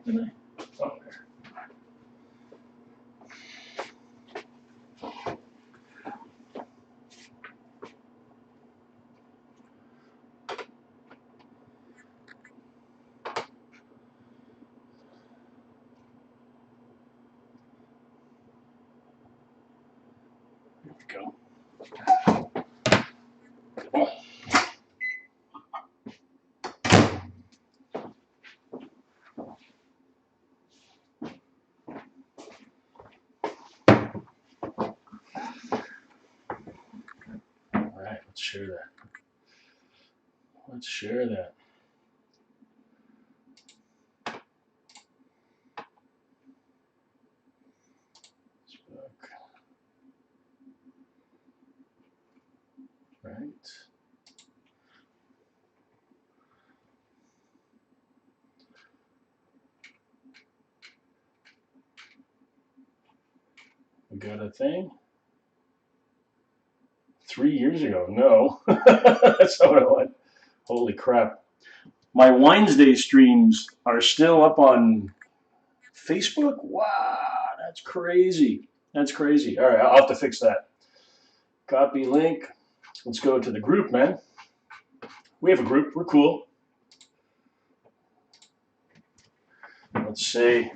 didn't I? Oh, there. There we go. All right, let's share that. Let's share that. Right. We got a thing. 3 years ago. No. That's not what I want. Holy crap. My Wednesday streams are still up on Facebook? Wow, that's crazy. That's crazy. All right, I'll have to fix that. Copy link. Let's go to the group, man. We have a group. We're cool. Let's do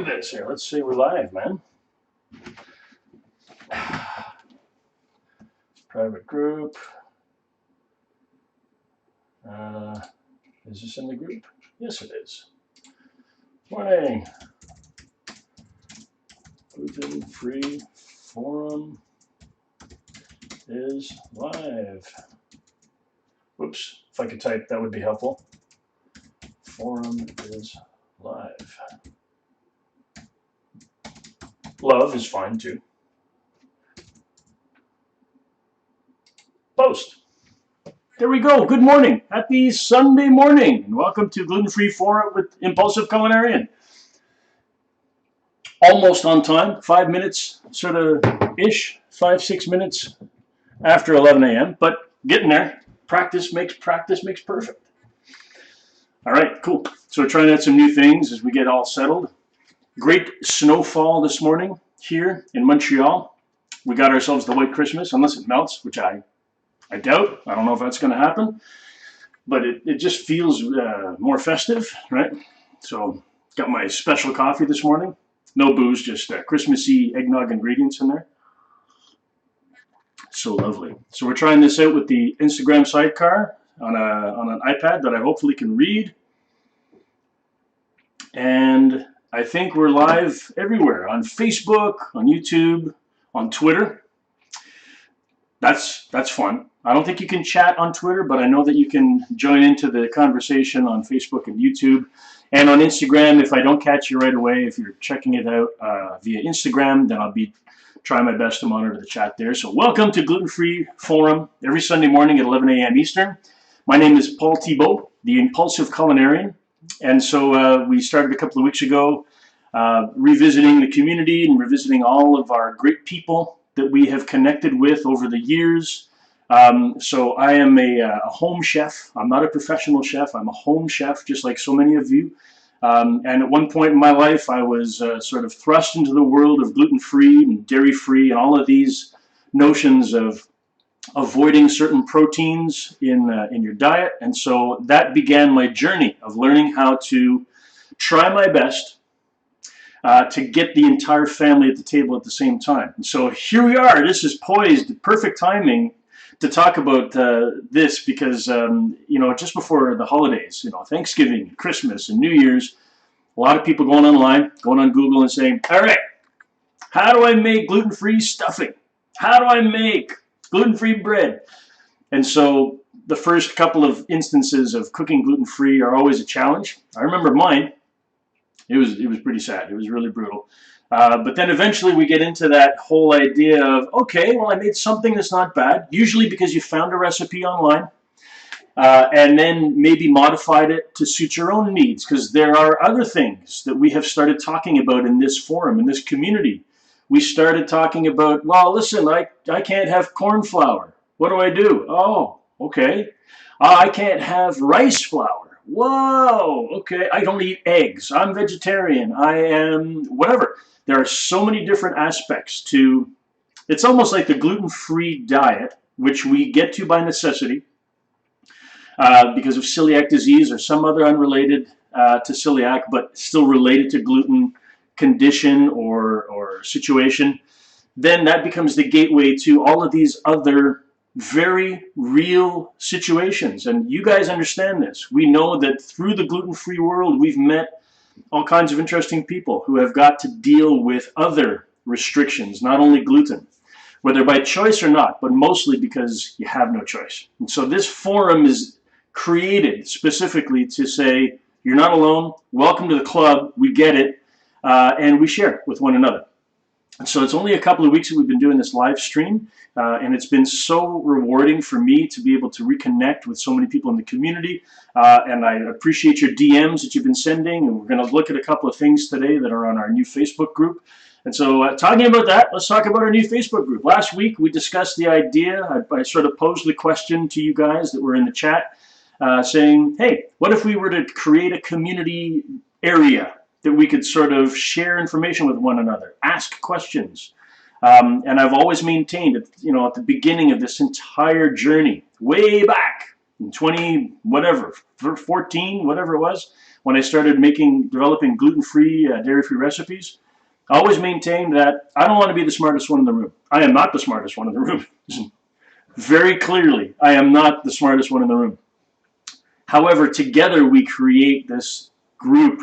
this here. Let's say we're live, man. Private group. Is this in the group? Yes, it is. Morning. Gluten-Free Forum is live. Whoops. If I could type, that would be helpful. Forum is live. Love is fine too. Post. There we go. Good morning. Happy Sunday morning. And welcome to Gluten-Free Forum with Impulsive Culinarian. Almost on time. 5 minutes, sort of ish. 5-6 minutes after 11 a.m. But getting there. Practice makes perfect. All right, cool. So we're trying out some new things as we get all settled. Great snowfall this morning here in Montreal. We got ourselves the white Christmas, unless it melts, which I doubt. I don't know if that's going to happen. But it just feels more festive, right? So got my special coffee this morning. No booze, just Christmassy eggnog ingredients in there. So lovely. So we're trying this out with the Instagram sidecar on an iPad that I hopefully can read. And I think we're live everywhere, on Facebook, on YouTube, on Twitter. That's fun. I don't think you can chat on Twitter, but I know that you can join into the conversation on Facebook and YouTube. And on Instagram, if I don't catch you right away, if you're checking it out via Instagram, then I'll be trying my best to monitor the chat there. So welcome to Gluten-Free Forum every Sunday morning at 11 a.m. Eastern. My name is Paul Thibault, the Impulsive Culinarian. And so we started a couple of weeks ago revisiting the community and revisiting all of our great people that we have connected with over the years. So I am a home chef. I'm not a professional chef. I'm a home chef, just like so many of you. And at one point in my life, I was sort of thrust into the world of gluten-free and dairy-free and all of these notions of avoiding certain proteins in your diet. And so that began my journey of learning how to try my best to get the entire family at the table at the same time. And so here we are. This is poised, perfect timing to talk about this because, just before the holidays, Thanksgiving, Christmas, and New Year's, a lot of people going online, going on Google and saying, all right, how do I make gluten-free stuffing? How do I make gluten-free bread? And so the first couple of instances of cooking gluten-free are always a challenge. I remember mine. It was pretty sad. It was really brutal. But then eventually we get into that whole idea of, okay, well, I made something that's not bad, usually because you found a recipe online, and then maybe modified it to suit your own needs, because there are other things that we have started talking about in this forum, in this community. We started talking about, well, listen, I can't have corn flour. What do I do? Oh, okay. I can't have rice flour. Whoa, okay, I don't eat eggs. I'm vegetarian. I am whatever. There are so many different aspects to it's almost like the gluten-free diet, which we get to by necessity because of celiac disease or some other unrelated to celiac, but still related to gluten condition or situation. Then that becomes the gateway to all of these other very real situations. And you guys understand this. We know that through the gluten-free world, we've met all kinds of interesting people who have got to deal with other restrictions, not only gluten, whether by choice or not, but mostly because you have no choice. And so this forum is created specifically to say, you're not alone, welcome to the club, we get it, and we share with one another. And so it's only a couple of weeks that we've been doing this live stream, and it's been so rewarding for me to be able to reconnect with so many people in the community, and I appreciate your DMs that you've been sending, and we're going to look at a couple of things today that are on our new Facebook group. And so talking about that, let's talk about our new Facebook group. Last week we discussed the idea, I sort of posed the question to you guys that were in the chat, saying, hey, what if we were to create a community area that we could sort of share information with one another, ask questions. And I've always maintained, at the beginning of this entire journey, way back in 14, whatever it was, when I started developing gluten-free, dairy-free recipes, I always maintained that I don't want to be the smartest one in the room. I am not the smartest one in the room. Very clearly, I am not the smartest one in the room. However, together we create this group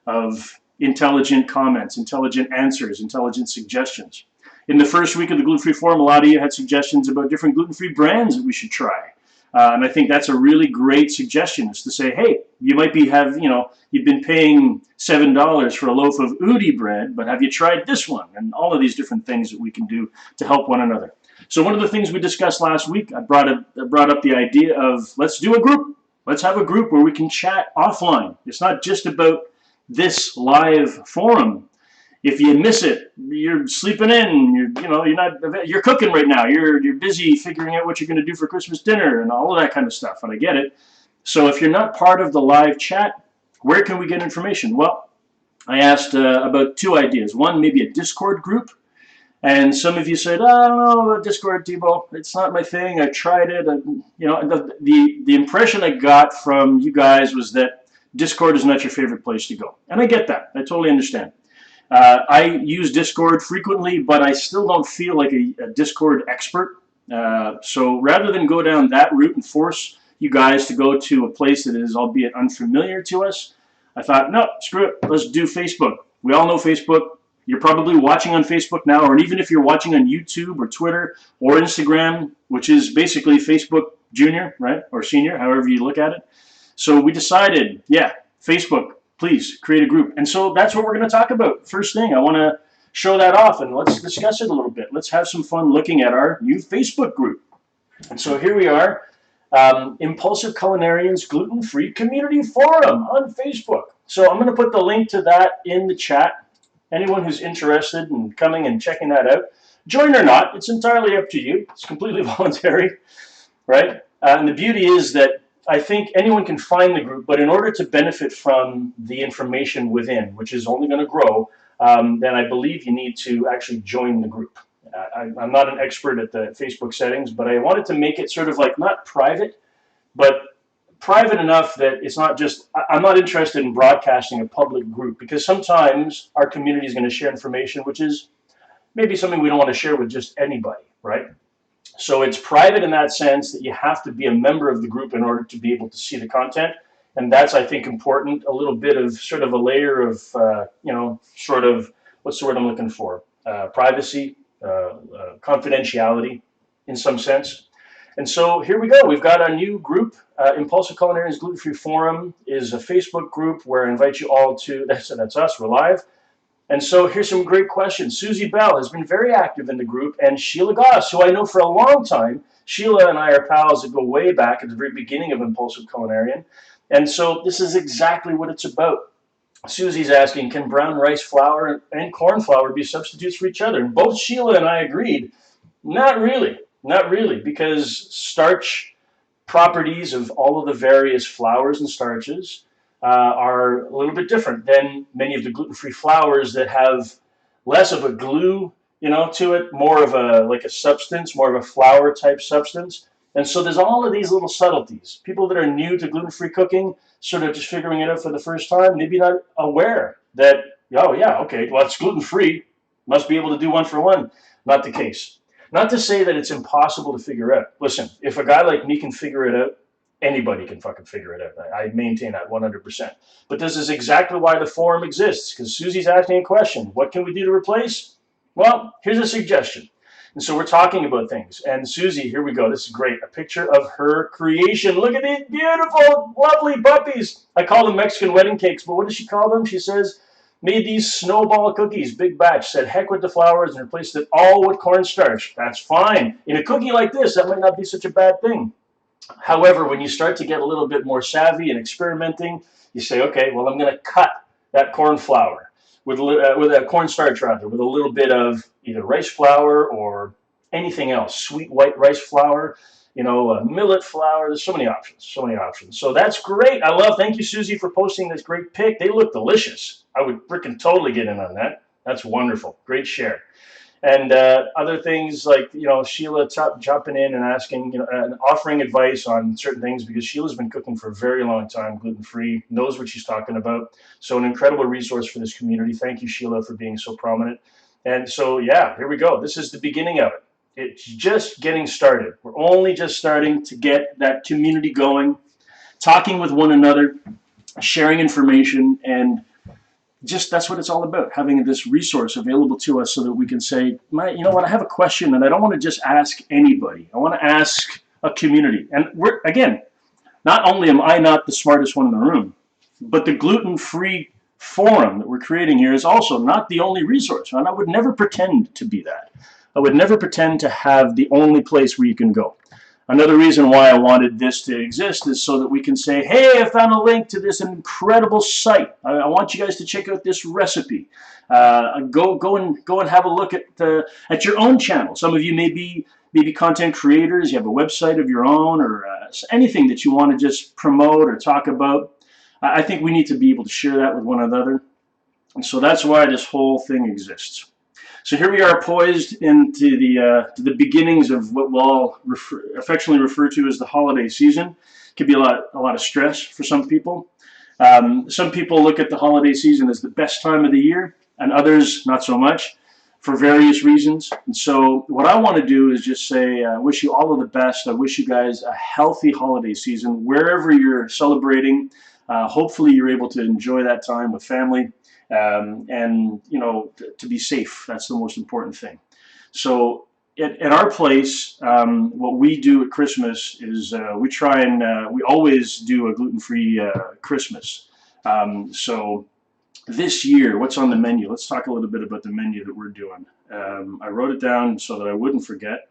of intelligent comments, intelligent answers, intelligent suggestions. In the first week of the Gluten-Free Forum, a lot of you had suggestions about different gluten-free brands that we should try. And I think that's a really great suggestion, is to say, hey, you might you've been paying $7 for a loaf of Udi bread, but have you tried this one? And all of these different things that we can do to help one another. So one of the things we discussed last week, I brought up the idea of, let's do a group. Let's have a group where we can chat offline. It's not just about this live forum. If you miss it, you're sleeping in, you're cooking right now, you're busy figuring out what you're going to do for Christmas dinner and all of that kind of stuff, and I get it. So if you're not part of the live chat, where can we get information? Well, I asked about two ideas. One, maybe a Discord group, and some of you said, I don't know, Discord, Thibault, it's not my thing, I tried it. The impression I got from you guys was that Discord is not your favorite place to go. And I get that. I totally understand. I use Discord frequently, but I still don't feel like a Discord expert. So rather than go down that route and force you guys to go to a place that is albeit unfamiliar to us, I thought, no, screw it. Let's do Facebook. We all know Facebook. You're probably watching on Facebook now, or even if you're watching on YouTube or Twitter or Instagram, which is basically Facebook Junior, right, or Senior, however you look at it. So we decided, yeah, Facebook, please create a group. And so that's what we're going to talk about. First thing, I want to show that off and let's discuss it a little bit. Let's have some fun looking at our new Facebook group. And so here we are, Impulsive Culinarians Gluten-Free Community Forum on Facebook. So I'm going to put the link to that in the chat. Anyone who's interested in coming and checking that out, join or not, it's entirely up to you. It's completely voluntary, right? And the beauty is that I think anyone can find the group, but in order to benefit from the information within, which is only going to grow, then I believe you need to actually join the group. I'm not an expert at the Facebook settings, but I wanted to make it sort of like not private, but private enough that it's not just, I'm not interested in broadcasting a public group, because sometimes our community is going to share information which is maybe something we don't want to share with just anybody, right? So it's private in that sense that you have to be a member of the group in order to be able to see the content. And that's, I think, important. A little bit of sort of a layer of, sort of, what's the word I'm looking for? Privacy, confidentiality in some sense. And so here we go. We've got our new group. Impulsive Culinarians Gluten-Free Forum is a Facebook group where I invite you all to, that's us, we're live. And so here's some great questions. Susie Bell has been very active in the group, and Sheila Goss, who I know for a long time. Sheila and I are pals that go way back at the very beginning of Impulsive Culinarian. And so this is exactly what it's about. Susie's asking, can brown rice flour and corn flour be substitutes for each other? And both Sheila and I agreed, not really, because starch properties of all of the various flours and starches are a little bit different than many of the gluten-free flours that have less of a glue, to it, more of a like a substance, more of a flour type substance. And so there's all of these little subtleties. People that are new to gluten-free cooking, sort of just figuring it out for the first time, maybe not aware that, oh yeah, okay, well, it's gluten-free, must be able to do one for one. Not the case. Not to say that it's impossible to figure out. Listen, if a guy like me can figure it out, anybody can fucking figure it out. I maintain that 100%. But this is exactly why the forum exists, because Susie's asking a question. What can we do to replace? Well, here's a suggestion. And so we're talking about things. And Susie, here we go. This is great. A picture of her creation. Look at these beautiful, lovely puppies. I call them Mexican wedding cakes, but what does she call them? She says, made these snowball cookies, big batch, said heck with the flours and replaced it all with cornstarch. That's fine. In a cookie like this, that might not be such a bad thing. However, when you start to get a little bit more savvy and experimenting, you say, okay, well, I'm going to cut that corn flour with a cornstarch rather, with a little bit of either rice flour or anything else, sweet white rice flour, millet flour. There's so many options, so many options. So that's great. Thank you, Susie, for posting this great pic. They look delicious. I would freaking totally get in on that. That's wonderful. Great share. And other things like, Sheila jumping in and asking, and offering advice on certain things, because Sheila's been cooking for a very long time, gluten-free, knows what she's talking about. So an incredible resource for this community. Thank you, Sheila, for being so prominent. And so, yeah, here we go. This is the beginning of it. It's just getting started. We're only just starting to get that community going, talking with one another, sharing information, and just that's what it's all about, having this resource available to us so that we can say, you know what, I have a question, and I don't want to just ask anybody. I want to ask a community. And again, not only am I not the smartest one in the room, but the gluten-free forum that we're creating here is also not the only resource. And I would never pretend to be that. I would never pretend to have the only place where you can go. Another reason why I wanted this to exist is so that we can say, hey, I found a link to this incredible site. I want you guys to check out this recipe. Go and have a look at your own channel. Some of you may be content creators. You have a website of your own, or anything that you want to just promote or talk about. I think we need to be able to share that with one another. And so that's why this whole thing exists. So here we are, poised into the beginnings of what we'll all affectionately refer to as the holiday season. It can be a lot of stress for some people. Some people look at the holiday season as the best time of the year, and others not so much, for various reasons. And so what I want to do is just say, I wish you all of the best. I wish you guys a healthy holiday season wherever you're celebrating. Hopefully you're able to enjoy that time with family. And to be safe. That's the most important thing. So at our place, what we do at Christmas is we always do a gluten-free Christmas. So this year, what's on the menu? Let's talk a little bit about the menu that we're doing. I wrote it down so that I wouldn't forget,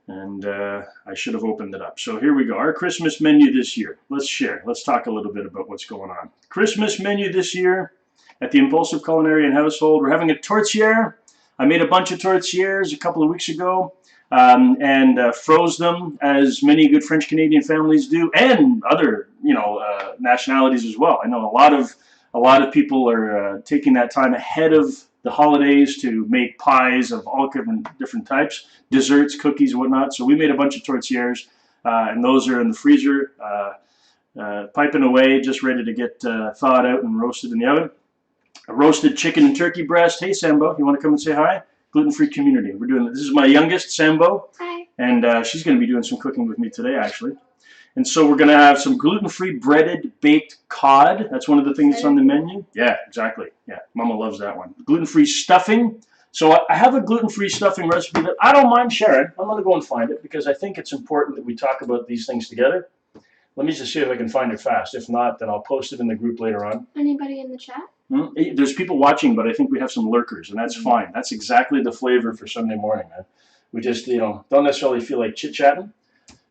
and I should have opened it up. So here we go. Our Christmas menu this year. Let's share. Let's talk a little bit about what's going on. Christmas menu this year. At the Impulsive Culinary Household, we're having a tourtière. I made a bunch of tourtières a couple of weeks ago and froze them, as many good French-Canadian families do, and other nationalities as well. I know a lot of people are taking that time ahead of the holidays to make pies of all different types, desserts, cookies, and whatnot. So we made a bunch of tourtières, and those are in the freezer, piping away, just ready to get thawed out and roasted in the oven. A roasted chicken and turkey breast. Hey, Sambo, you want to come and say hi? Gluten-free community. We're doing this. This is my youngest, Sambo. Hi. And she's going to be doing some cooking with me today, actually. And so we're going to have some gluten-free breaded baked cod. That's one of the things that's on the menu. Yeah, exactly. Yeah, Mama loves that one. Gluten-free stuffing. So I have a gluten-free stuffing recipe that I don't mind sharing. I'm going to go and find it because I think it's important that we talk about these things together. Let me just see if I can find it fast. If not, then I'll post it in the group later on. Anybody in the chat? There's people watching, but I think we have some lurkers, and that's fine. That's exactly the flavor for Sunday morning, man. We just, don't necessarily feel like chit-chatting.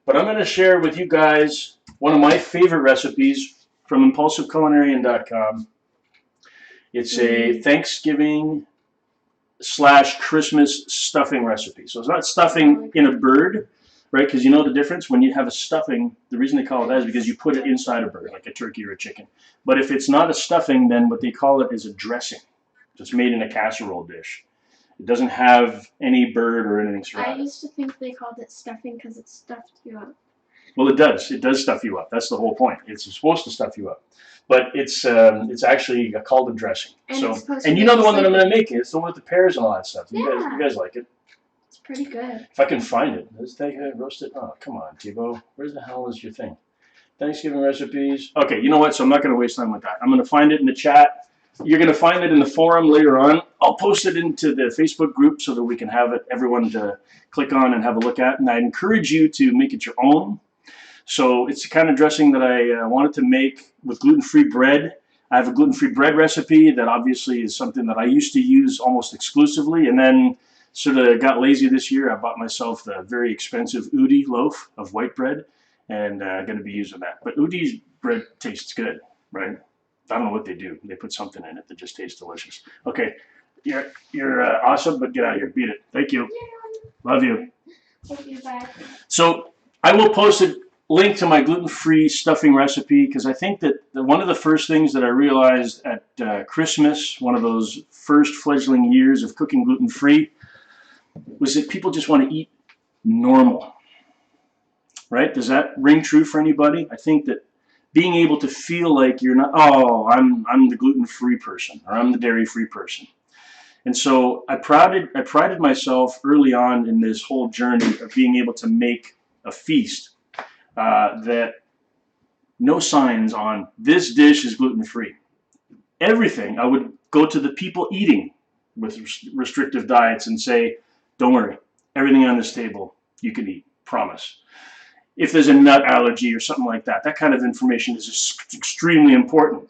But I'm going to share with you guys one of my favorite recipes from ImpulsiveCulinarian.com. It's a Thanksgiving / Christmas stuffing recipe. So it's not stuffing in a bird. right? Because you know the difference when you have a stuffing. The reason they call it that is because you put it inside a bird, like a turkey or a chicken. But if it's not a stuffing, then what they call it is a dressing. It's made in a casserole dish. It doesn't have any bird or anything surrounded. I used to think they called it stuffing because it stuffed you up. Well, it does. It does stuff you up. That's the whole point. It's supposed to stuff you up, but it's actually called a dressing. And you know the one that I'm going to make. It's the one with the pears and all that stuff. Yeah. You guys like it? It's pretty good. If I can find it, let's take it, roast it. Oh, come on, Thibaut. Where the hell is your thing? Thanksgiving recipes. Okay, you know what? So I'm not going to waste time with that. I'm going to find it in the chat. You're going to find it in the forum later on. I'll post it into the Facebook group so that we can have it, everyone to click on and have a look at. And I encourage you to make it your own. So it's the kind of dressing that I wanted to make with gluten-free bread. I have a gluten-free bread recipe that obviously is something that I used to use almost exclusively, and then sort of got lazy this year. I bought myself the very expensive Udi loaf of white bread, and I'm going to be using that. But Udi's bread tastes good, right? I don't know what they do. They put something in it that just tastes delicious. Okay, you're awesome, but get out of here. Beat it. Thank you. Love you. Thank you, bye. So I will post a link to my gluten-free stuffing recipe because I think that one of the first things that I realized at Christmas, one of those first fledgling years of cooking gluten-free, was that people just want to eat normal. Right? Does that ring true for anybody? I think that being able to feel like you're not, oh, I'm the gluten-free person or I'm the dairy-free person. And so I prided myself early on in this whole journey of being able to make a feast that no signs on this dish is gluten-free. Everything, I would go to the people eating with restrictive diets and say, don't worry, everything on this table you can eat, promise. If there's a nut allergy or something like that, that kind of information is just extremely important.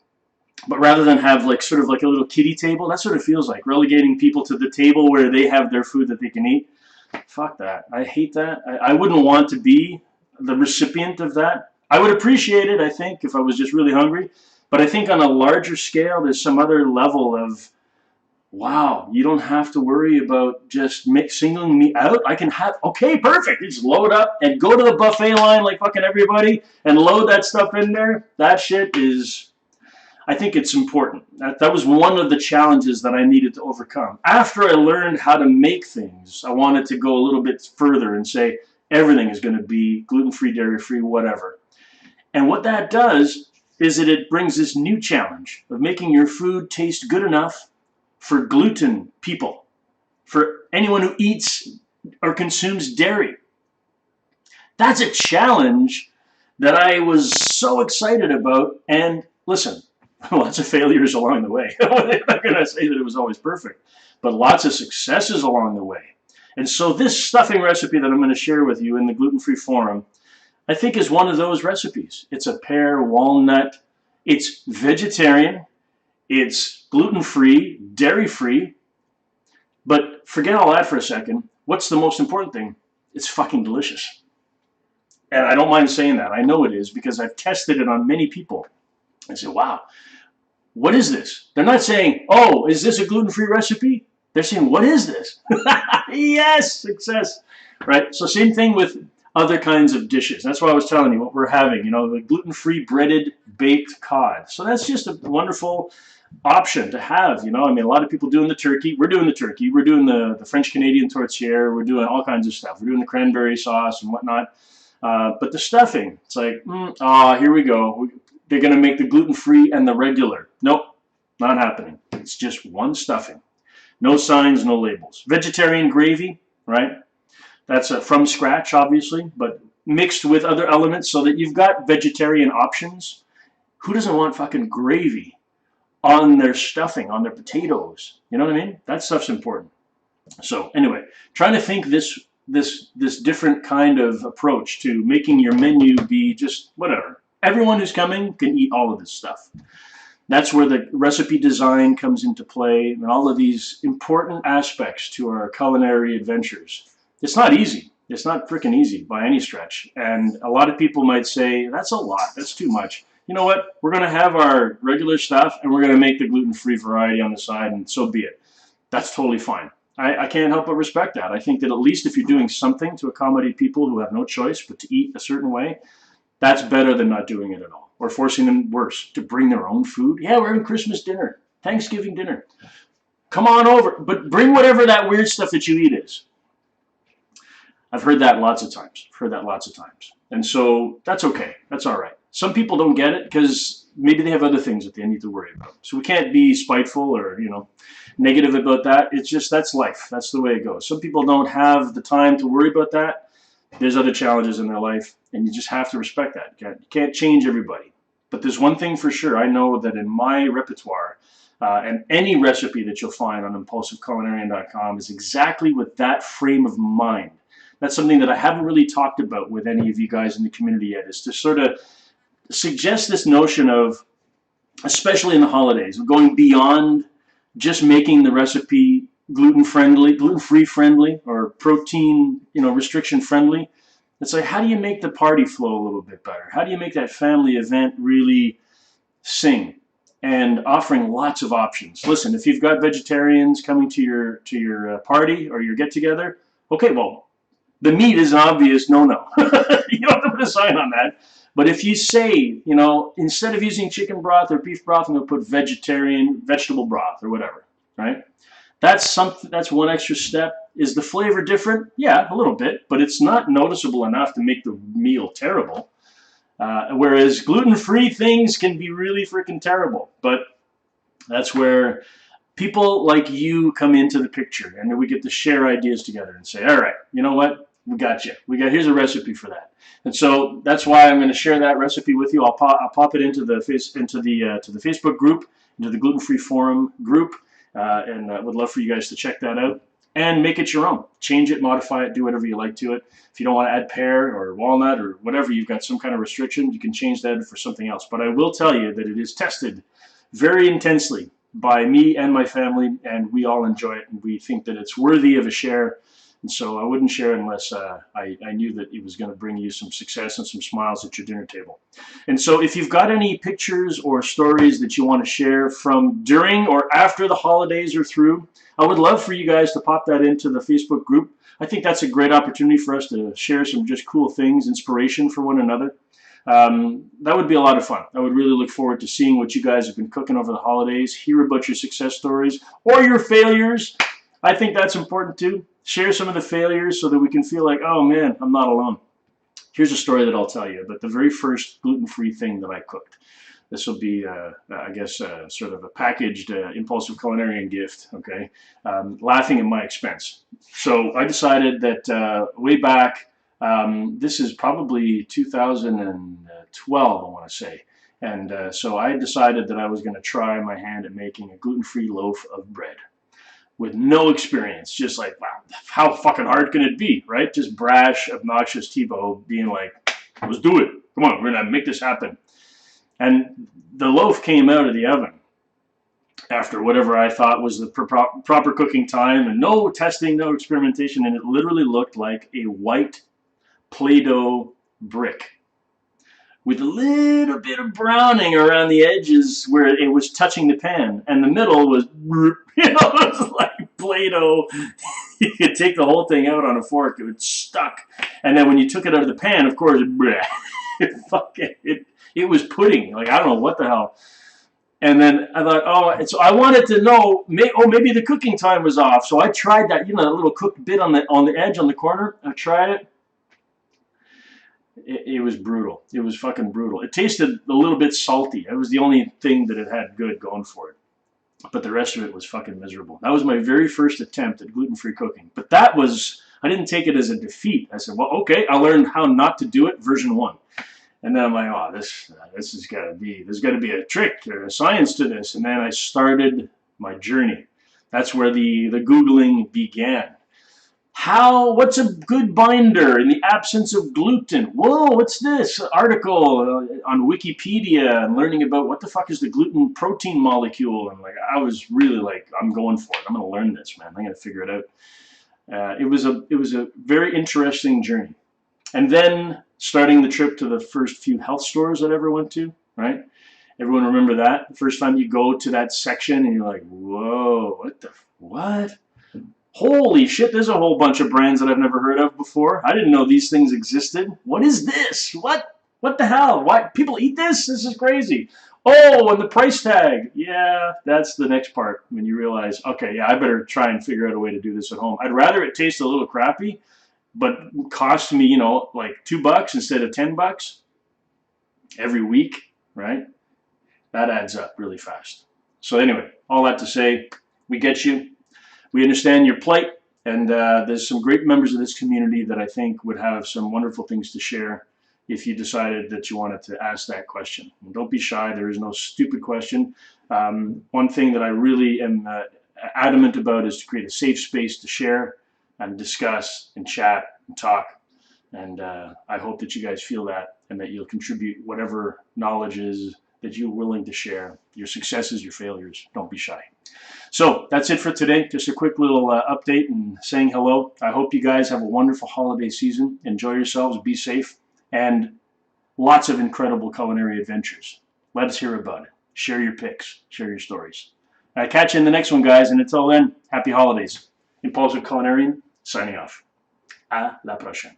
But rather than have like sort of like a little kiddie table, that sort of feels like relegating people to the table where they have their food that they can eat. Fuck that. I hate that. I wouldn't want to be the recipient of that. I would appreciate it, I think, if I was just really hungry. But I think on a larger scale, there's some other level of, wow, you don't have to worry about just singling me out. I can have, okay, perfect. Just load up and go to the buffet line like fucking everybody and load that stuff in there. That shit is, I think it's important. That was one of the challenges that I needed to overcome. After I learned how to make things, I wanted to go a little bit further and say everything is going to be gluten-free, dairy-free, whatever. And what that does is that it brings this new challenge of making your food taste good enough for gluten people, for anyone who eats or consumes dairy. That's a challenge that I was so excited about. And listen, lots of failures along the way. I'm not going to say that it was always perfect, but lots of successes along the way. And so this stuffing recipe that I'm going to share with you in the gluten-free forum, I think is one of those recipes. It's a pear walnut. It's vegetarian. It's gluten-free, dairy-free. But forget all that for a second. What's the most important thing? It's fucking delicious. And I don't mind saying that. I know it is because I've tested it on many people. I say, wow, what is this? They're not saying, oh, is this a gluten-free recipe? They're saying, what is this? Yes, success. Right? So same thing with other kinds of dishes. That's why I was telling you what we're having, you know, the gluten-free breaded baked cod. So that's just a wonderful option to have, you know. I mean, a lot of people doing the turkey. We're doing the turkey. We're doing the French-Canadian tourtière. We're doing all kinds of stuff. We're doing the cranberry sauce and whatnot. But the stuffing, it's like, here we go. They're going to make the gluten-free and the regular. Nope, not happening. It's just one stuffing. No signs, no labels. Vegetarian gravy, right? That's from scratch, obviously, but mixed with other elements so that you've got vegetarian options. Who doesn't want fucking gravy on their stuffing, on their potatoes? You know what I mean? That stuff's important. So anyway, trying to think this different kind of approach to making your menu be just whatever. Everyone who's coming can eat all of this stuff. That's where the recipe design comes into play and all of these important aspects to our culinary adventures. It's not easy. It's not freaking easy by any stretch. And a lot of people might say, that's a lot. That's too much. You know what? We're going to have our regular stuff and we're going to make the gluten-free variety on the side and so be it. That's totally fine. I can't help but respect that. I think that at least if you're doing something to accommodate people who have no choice but to eat a certain way, that's better than not doing it at all. Or forcing them, worse, to bring their own food. Yeah, we're having Christmas dinner, Thanksgiving dinner. Come on over, but bring whatever that weird stuff that you eat is. I've heard that lots of times. I've heard that lots of times. And so that's okay. That's all right. Some people don't get it because maybe they have other things that they need to worry about. So we can't be spiteful or, negative about that. It's just that's life. That's the way it goes. Some people don't have the time to worry about that. There's other challenges in their life, and you just have to respect that. You can't change everybody. But there's one thing for sure. I know that in my repertoire, and any recipe that you'll find on impulsiveculinarian.com is exactly with that frame of mind. That's something that I haven't really talked about with any of you guys in the community yet, is to sort of suggest this notion of, especially in the holidays, of going beyond just making the recipe gluten-free friendly, or protein, restriction friendly. It's like, how do you make the party flow a little bit better? How do you make that family event really sing? And offering lots of options. Listen, if you've got vegetarians coming to your party or your get-together, okay, well, the meat is an obvious no-no. You don't have to put a sign on that. But if you say, instead of using chicken broth or beef broth, I'm going to put vegetable broth or whatever, right? That's one extra step. Is the flavor different? Yeah, a little bit, but it's not noticeable enough to make the meal terrible. Whereas gluten-free things can be really freaking terrible. But that's where people like you come into the picture, and then we get to share ideas together and say, all right, you know what? We got you. Here's a recipe for that. And so that's why I'm going to share that recipe with you. I'll pop it into the Facebook group, into the Gluten-Free Forum group, and I would love for you guys to check that out and make it your own. Change it, modify it, do whatever you like to it. If you don't want to add pear or walnut or whatever, you've got some kind of restriction, you can change that for something else. But I will tell you that it is tested very intensely by me and my family, and we all enjoy it, and we think that it's worthy of a share. And so I wouldn't share unless I knew that it was going to bring you some success and some smiles at your dinner table. And so if you've got any pictures or stories that you want to share from during or after the holidays are through, I would love for you guys to pop that into the Facebook group. I think that's a great opportunity for us to share some just cool things, inspiration for one another. That would be a lot of fun. I would really look forward to seeing what you guys have been cooking over the holidays, hear about your success stories or your failures. I think that's important too. Share some of the failures so that we can feel like, oh man, I'm not alone. Here's a story that I'll tell you about the very first gluten-free thing that I cooked. This will be, I guess, sort of a packaged impulsive culinarian gift, okay? Laughing at my expense. So I decided that way back, this is probably 2012, I want to say. And so I decided that I was going to try my hand at making a gluten-free loaf of bread. With no experience, just like, wow, how fucking hard can it be, right? Just brash, obnoxious Tebow being like, let's do it. Come on, we're going to make this happen. And the loaf came out of the oven after whatever I thought was the proper cooking time, and no testing, no experimentation, and it literally looked like a white Play-Doh brick with a little bit of browning around the edges where it was touching the pan, and the middle was, it was like Play-Doh. You could take the whole thing out on a fork, it was stuck. And then when you took it out of the pan, of course, it was pudding. Like, I don't know what the hell. And then I thought, so I wanted to know, maybe the cooking time was off. So I tried that, that little cooked bit on the edge, on the corner. I tried it. It was brutal. It was fucking brutal. It tasted a little bit salty. It was the only thing that it had good going for it. But the rest of it was fucking miserable. That was my very first attempt at gluten-free cooking. But I didn't take it as a defeat. I said, well, okay, I'll learn how not to do it, version 1. And then I'm like, oh, there's got to be a trick or a science to this. And then I started my journey. That's where the Googling began. What's a good binder in the absence of gluten? Whoa, what's this? Article on Wikipedia and learning about what the fuck is the gluten protein molecule. And like, I was really like, I'm going for it. I'm going to learn this, man. I'm going to figure it out. It was a very interesting journey. And then starting the trip to the first few health stores that I ever went to, right? Everyone remember that? The first time you go to that section and you're like, whoa, what? Holy shit, there's a whole bunch of brands that I've never heard of before. I didn't know these things existed. What is this? What the hell? Why people eat this? This is crazy. Oh, and the price tag. Yeah, that's the next part when you realize, okay, yeah, I better try and figure out a way to do this at home. I'd rather it taste a little crappy, but cost me, like $2 instead of $10 every week, right? That adds up really fast. So anyway, all that to say, we get you. We understand your plight, and there's some great members of this community that I think would have some wonderful things to share if you decided that you wanted to ask that question. And don't be shy. There is no stupid question. One thing that I really am adamant about is to create a safe space to share and discuss and chat and talk. And I hope that you guys feel that and that you'll contribute whatever knowledge is that you're willing to share. Your successes, your failures. Don't be shy. So that's it for today. Just a quick little update and saying hello. I hope you guys have a wonderful holiday season. Enjoy yourselves, be safe, and lots of incredible culinary adventures. Let us hear about it. Share your pics, share your stories. Catch you in the next one, guys, and until then, happy holidays. Impulsive Culinarian, signing off. À la prochaine.